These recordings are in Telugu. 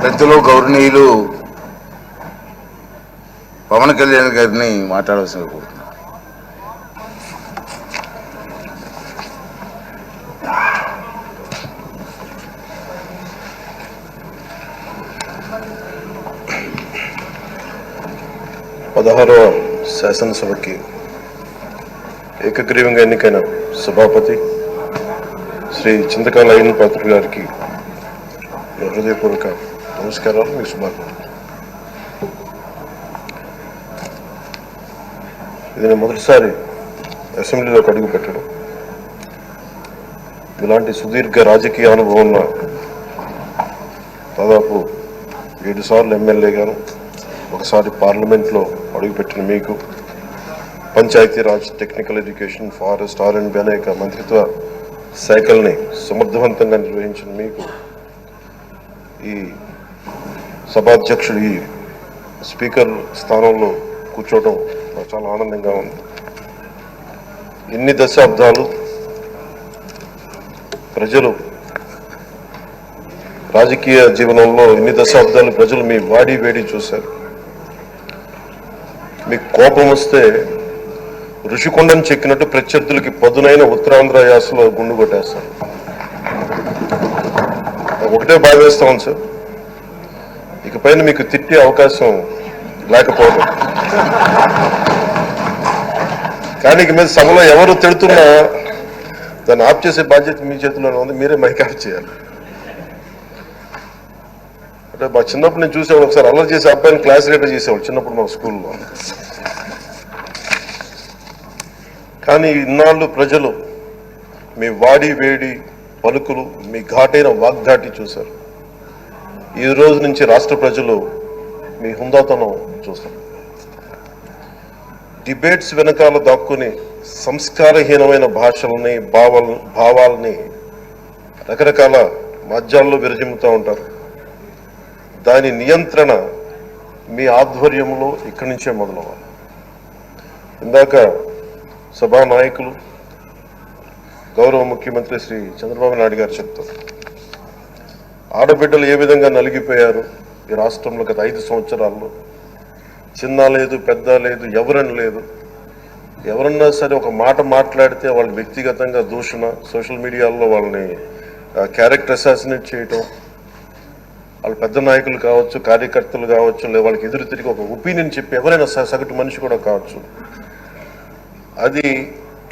పెద్దలు గౌరవనీయులు పవన్ కళ్యాణ్ గారిని మాట్లాడవలసిందిగా కోరుతున్నాను. పదహారవ శాసనసభకి ఏకగ్రీవంగా ఎన్నికైన సభాపతి శ్రీ చింతకాయల అయ్యన్న పాత్రుడు గారికి హృదయపూర్వక నమస్కారాలు, మీ శుభాకాంక్షలు. ఇది నేను మొదటిసారి అసెంబ్లీలోకి అడుగు పెట్టడం. ఇలాంటి సుదీర్ఘ రాజకీయ అనుభవం ఉన్న దాదాపు 7 సార్లు ఎమ్మెల్యేగాను, ఒకసారి పార్లమెంట్లో అడుగుపెట్టిన మీకు, Panchayati Raj, technical education, forest, R&B అనేక మంత్రిత్వ శాఖల్ని సమర్థవంతంగా నిర్వహించిన మీకు ఈ సభాధ్యక్షుడు, ఈ స్పీకర్ స్థానంలో కూర్చోవడం నాకు చాలా ఆనందంగా ఉంది. ఇన్ని దశాబ్దాలు ప్రజలు రాజకీయ జీవనంలో ఇన్ని దశాబ్దాలు ప్రజలు మీ వాడి వేడి చూశారు. మీకు కోపం వస్తే ఋషికొండను చెక్కినట్టు ప్రత్యర్థులకి పదునైన ఉత్తరాంధ్ర యాసలో గుండు కొట్టేస్తారు. ఒకటే భావిస్తాం సార్, ఇకపైన మీకు తిట్టే అవకాశం లేకపోవడం. కానీ ఇక మీద సభలో ఎవరు తిడుతున్నా దాన్ని ఆఫ్ చేసే బాధ్యత మీ చేతిలోనే ఉంది. మీరే మైక్ ఆఫ్ చేయాలి. అంటే మా చిన్నప్పుడు నేను చూసేవాడు, ఒకసారి అల్లరి చేసే అబ్బాయిని క్లాస్ లీడర్ చేసేవాడు చిన్నప్పుడు మా స్కూల్లో. కానీ ఇన్నాళ్ళు ప్రజలు మీ వాడి వేడి పలుకులు, మీ ఘాటైన వాగ్ధాటి చూశారు. ఈ రోజు నుంచి రాష్ట్ర ప్రజలు మీ హుందాతనం చూస్తారు. డిబేట్స్ వెనకాల దాక్కుని సంస్కారహీనమైన భాషల్ని, భావాల్ని రకరకాల మాధ్యాల్లో విరజిమ్ముతూ ఉంటారు. దాని నియంత్రణ మీ ఆధ్వర్యంలో ఇక్కడి నుంచే మొదలవ్వాలి. ఇందాక సభా నాయకులు, గౌరవ ముఖ్యమంత్రి శ్రీ చంద్రబాబు నాయుడు గారు చెప్తారు, ఆడబిడ్డలు ఏ విధంగా నలిగిపోయారు ఈ రాష్ట్రంలో గత 5 సంవత్సరాల్లో. చిన్న లేదు, పెద్ద లేదు, ఎవరని లేదు. ఎవరన్నా సరే ఒక మాట మాట్లాడితే వాళ్ళు వ్యక్తిగతంగా దూషణ, సోషల్ మీడియాలో వాళ్ళని క్యారెక్టర్ అసాసినేట్ చేయటం, వాళ్ళు పెద్ద నాయకులు కావచ్చు, కార్యకర్తలు కావచ్చు, లేదా వాళ్ళకి ఎదురు తిరిగి ఒక ఒపీనియన్ చెప్పి ఎవరైనా సగటు మనిషి కూడా కావచ్చు, అది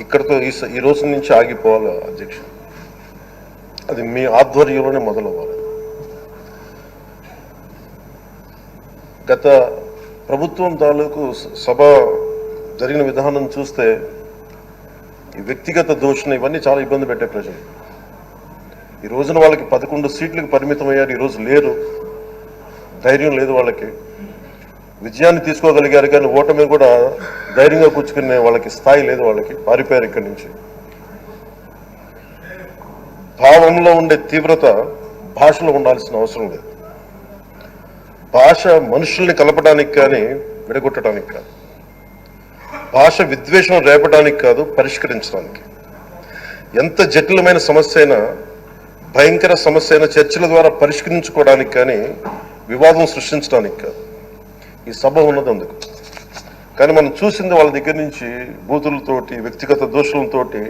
ఇక్కడతో ఈ రోజు నుంచి ఆగిపోవాలి అధ్యక్ష. అది మీ ఆధ్వర్యంలోనే మొదలవ్వాలి. గత ప్రభుత్వం తాలూకు సభ జరిగిన విధానం చూస్తే ఈ వ్యక్తిగత దూషణ ఇవన్నీ చాలా ఇబ్బంది పెట్టే ప్రజలు. ఈ రోజున వాళ్ళకి 11 సీట్లకు పరిమితం అయ్యారు. ఈరోజు లేరు, ధైర్యం లేదు వాళ్ళకి. విజయాన్ని తీసుకోగలిగారు కానీ ఓటమి కూడా ధైర్యంగా కూర్చుకునే వాళ్ళకి స్థాయి లేదు. వాళ్ళకి పారిపోయారు ఇక్కడి నుంచి. భావంలో ఉండే తీవ్రత భాషలో ఉండాల్సిన అవసరం లేదు. భాష మనుషుల్ని కలపడానికి కానీ విడగొట్టడానికి కాదు. భాష విద్వేషం రేపడానికి కాదు, పరిష్కరించడానికి. ఎంత జటిలమైన సమస్య అయినా, భయంకర సమస్య అయినా చర్చల ద్వారా పరిష్కరించుకోవడానికి కానీ వివాదం సృష్టించడానికి కాదు. ఈ సభ ఉన్నది అందుకు. కానీ మనం చూసింది వాళ్ళ దగ్గర నుంచి బూతులతోటి, వ్యక్తిగత దోషులతోటి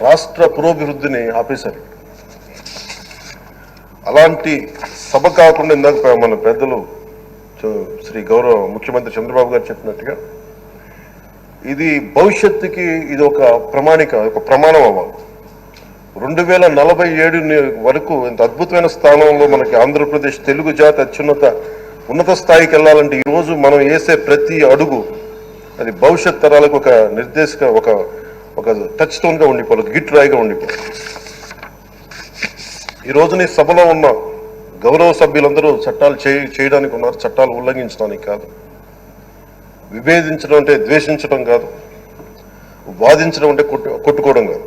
రాష్ట్ర పురోభివృద్ధిని ఆపేశారు. అలాంటి సభ కాకుండా ఇందాక మన పెద్దలు శ్రీ గౌరవ ముఖ్యమంత్రి చంద్రబాబు గారు చెప్పినట్టుగా ఇది భవిష్యత్తుకి ఇది ఒక ప్రమాణం అవ్వాలి. 2047 వరకు ఇంత అద్భుతమైన స్థానంలో మనకి ఆంధ్రప్రదేశ్ తెలుగు జాతి ఉన్నత స్థాయికి వెళ్ళాలంటే ఈరోజు మనం వేసే ప్రతి అడుగు అది భవిష్యత్ తరాలకు ఒక నిర్దేశక, ఒక టచ్ స్టోన్గా ఉండిపోవాలి, గిట్ రాయిగా ఉండిపోవాలి. ఈ రోజున సభలో ఉన్న గౌరవ సభ్యులందరూ చట్టాలు చేయడానికి ఉన్నారు, చట్టాలు ఉల్లంఘించడానికి కాదు. విభేదించడం అంటే ద్వేషించడం కాదు, వాదించడం అంటే కొట్టుకోవడం కాదు.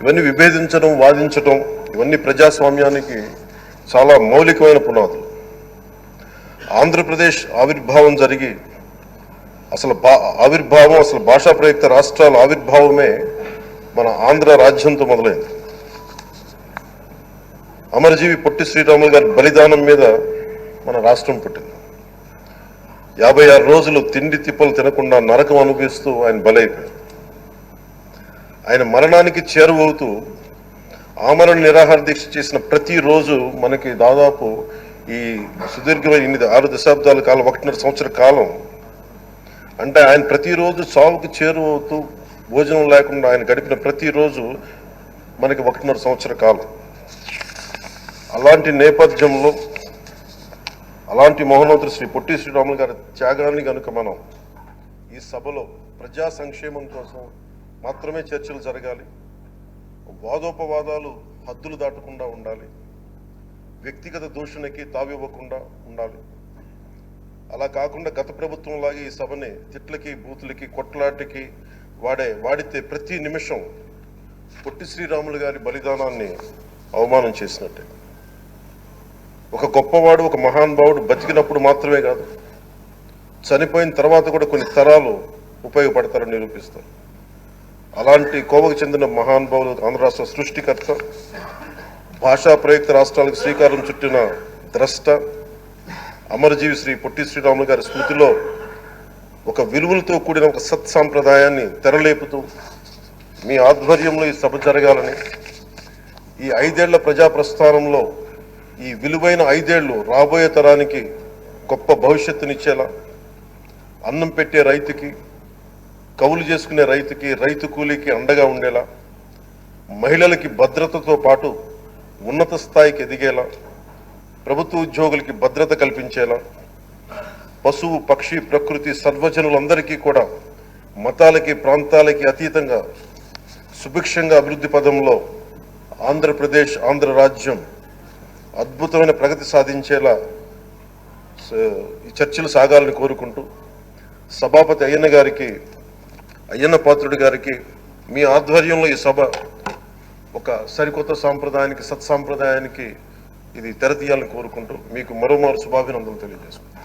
ఇవన్నీ విభేదించడం, వాదించడం ఇవన్నీ ప్రజాస్వామ్యానికి చాలా మౌలికమైన పునాదులు. ఆంధ్రప్రదేశ్ ఆవిర్భావం జరిగి అసలు భాషా ప్రయుక్త రాష్ట్రాల ఆవిర్భావమే మన ఆంధ్ర రాజ్యంతో మొదలైంది. అమరజీవి పొట్టి శ్రీరాములు గారి బలిదానం మీద మన రాష్ట్రం పుట్టింది. 56 రోజులు తిండి తిప్పలు తినకుండా నరకం అనుభవిస్తూ ఆయన బలైపోయారు. ఆయన మరణానికి చేరువవుతూ ఆమరణ నిరాహార దీక్ష చేసిన ప్రతిరోజు మనకి దాదాపు ఈ సుదీర్ఘమైన 6 దశాబ్దాల కాలం, 1.5 సంవత్సర కాలం, అంటే ఆయన ప్రతిరోజు చావుకి చేరువవుతూ భోజనం లేకుండా ఆయన గడిపిన ప్రతిరోజు మనకి 1.5 సంవత్సర కాలం. అలాంటి నేపథ్యంలో అలాంటి మహోన్నతుడు శ్రీ పొట్టి శ్రీరాములు గారి త్యాగాన్ని కనుక మనం ఈ సభలో ప్రజా సంక్షేమం కోసం మాత్రమే చర్చలు జరగాలి, వాదోపవాదాలు హద్దులు దాటకుండా ఉండాలి, వ్యక్తిగత దూషణకి తావివ్వకుండా ఉండాలి. అలా కాకుండా గత ప్రభుత్వం లాగా ఈ సభని తిట్లకి, బూతులకి, కొట్లాటకి వాడితే ప్రతి నిమిషం పొట్టి శ్రీరాములు గారి బలిదానాన్ని అవమానం చేసినట్టే. ఒక గొప్పవాడు, ఒక మహానుభావుడు బతికినప్పుడు మాత్రమే కాదు, చనిపోయిన తర్వాత కూడా కొన్ని తరాలు ఉపయోగపడతారని నిరూపిస్తారు. అలాంటి కోవకు చెందిన మహానుభావులు ఆంధ్ర రాష్ట్ర సృష్టికర్త, భాషా ప్రయుక్త రాష్ట్రాలకు శ్రీకారం చుట్టిన ద్రష్ట, అమరజీవి శ్రీ పొట్టి శ్రీరాములు గారి స్మృతిలో ఒక విలువలతో కూడిన ఒక సత్సాంప్రదాయాన్ని తెరలేపుతూ మీ ఆధ్వర్యంలో ఈ సభ జరగాలని, ఈ 5 ఏళ్ల ప్రజా ప్రస్థానంలో ఈ విలువైన 5 ఏళ్లు రాబోయే తరానికి గొప్ప భవిష్యత్తునిచ్చేలా, అన్నం పెట్టే రైతుకి, కౌలు చేసుకునే రైతుకి, రైతు కూలీకి అండగా ఉండేలా, మహిళలకి భద్రతతో పాటు ఉన్నత స్థాయికి ఎదిగేలా, ప్రభుత్వ ఉద్యోగులకి భద్రత కల్పించేలా, పశువు, పక్షి, ప్రకృతి, సర్వజనులందరికీ కూడా మతాలకి, ప్రాంతాలకి అతీతంగా సుభిక్షంగా అభివృద్ధి పదంలో ఆంధ్రప్రదేశ్, ఆంధ్ర రాజ్యం అద్భుతమైన ప్రగతి సాధించేలా ఈ చర్చలు సాగాలని కోరుకుంటూ, సభాపతి అయ్యన్న పాత్రుడి గారికి మీ ఆధ్వర్యంలో ఈ సభ ఒక సరికొత్త సాంప్రదాయానికి, సత్సాంప్రదాయానికి ఇది తెరతీయాలని కోరుకుంటూ మీకు మరోమారు శుభాభినందనలు తెలియజేసుకుంటాను.